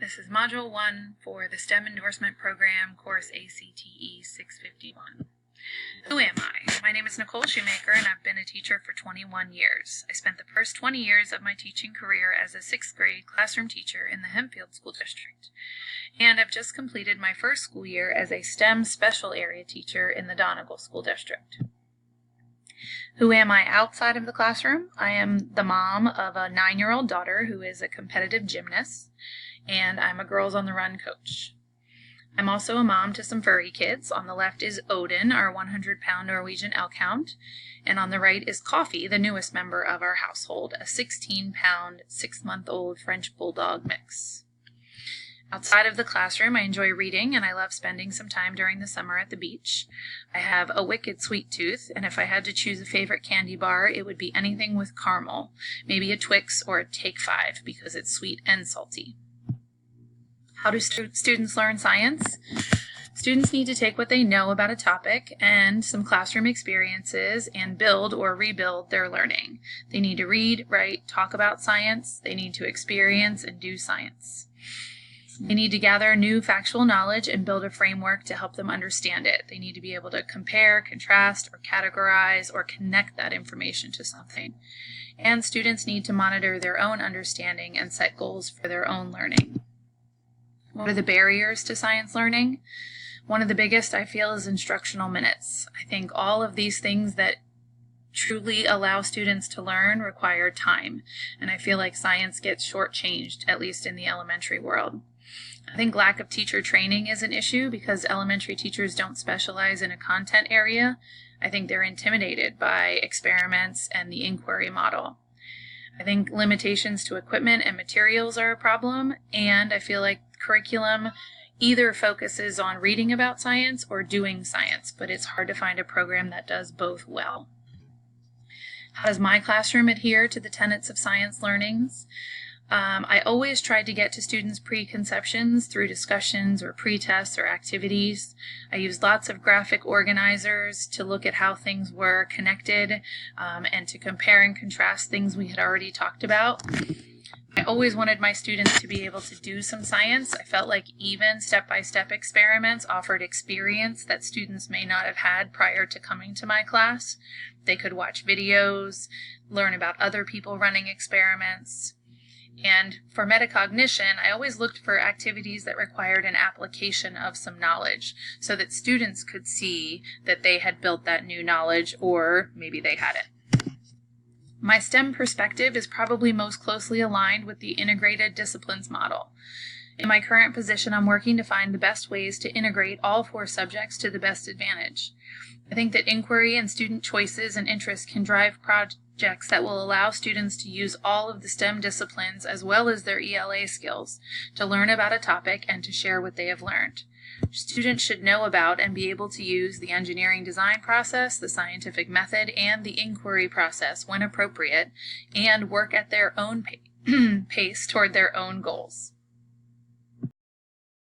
This is Module 1 for the STEM Endorsement Program, Course ACTE 651. Who am I? My name is Nicole Shoemaker, and I've been a teacher for 21 years. I spent the first 20 years of my teaching career as a 6th grade classroom teacher in the Hempfield School District. And I've just completed my first school year as a STEM special area teacher in the Donegal School District. Who am I outside of the classroom? I am the mom of a 9-year-old daughter who is a competitive gymnast, and I'm a Girls on the Run coach. I'm also a mom to some furry kids. On the left is Odin, our 100-pound Norwegian elk hound, and on the right is Coffee, the newest member of our household, a 16-pound, 6-month-old French bulldog mix. Outside of the classroom, I enjoy reading, and I love spending some time during the summer at the beach. I have a wicked sweet tooth, and if I had to choose a favorite candy bar, it would be anything with caramel, maybe a Twix or a Take 5, because it's sweet and salty. How do students learn science? Students need to take what they know about a topic and some classroom experiences and build or rebuild their learning. They need to read, write, talk about science. They need to experience and do science. They need to gather new factual knowledge and build a framework to help them understand it. They need to be able to compare, contrast, or categorize, or connect that information to something. And students need to monitor their own understanding and set goals for their own learning. What are the barriers to science learning? One of the biggest, I feel, is instructional minutes. I think all of these things that truly allow students to learn require time, and I feel like science gets shortchanged, at least in the elementary world. I think lack of teacher training is an issue because elementary teachers don't specialize in a content area. I think they're intimidated by experiments and the inquiry model. I think limitations to equipment and materials are a problem, and I feel like curriculum either focuses on reading about science or doing science, but it's hard to find a program that does both well. How does my classroom adhere to the tenets of science learnings? I always try to get to students' preconceptions through discussions or pre-tests or activities. I use lots of graphic organizers to look at how things were connected and to compare and contrast things we had already talked about. I always wanted my students to be able to do some science. I felt like even step-by-step experiments offered experience that students may not have had prior to coming to my class. They could watch videos, learn about other people running experiments. And for metacognition, I always looked for activities that required an application of some knowledge so that students could see that they had built that new knowledge, or maybe they hadn't. My STEM perspective is probably most closely aligned with the integrated disciplines model. In my current position, I'm working to find the best ways to integrate all 4 subjects to the best advantage. I think that inquiry and student choices and interests can drive projects that will allow students to use all of the STEM disciplines as well as their ELA skills to learn about a topic and to share what they have learned. Students should know about and be able to use the engineering design process, the scientific method, and the inquiry process when appropriate, and work at their own pace toward their own goals.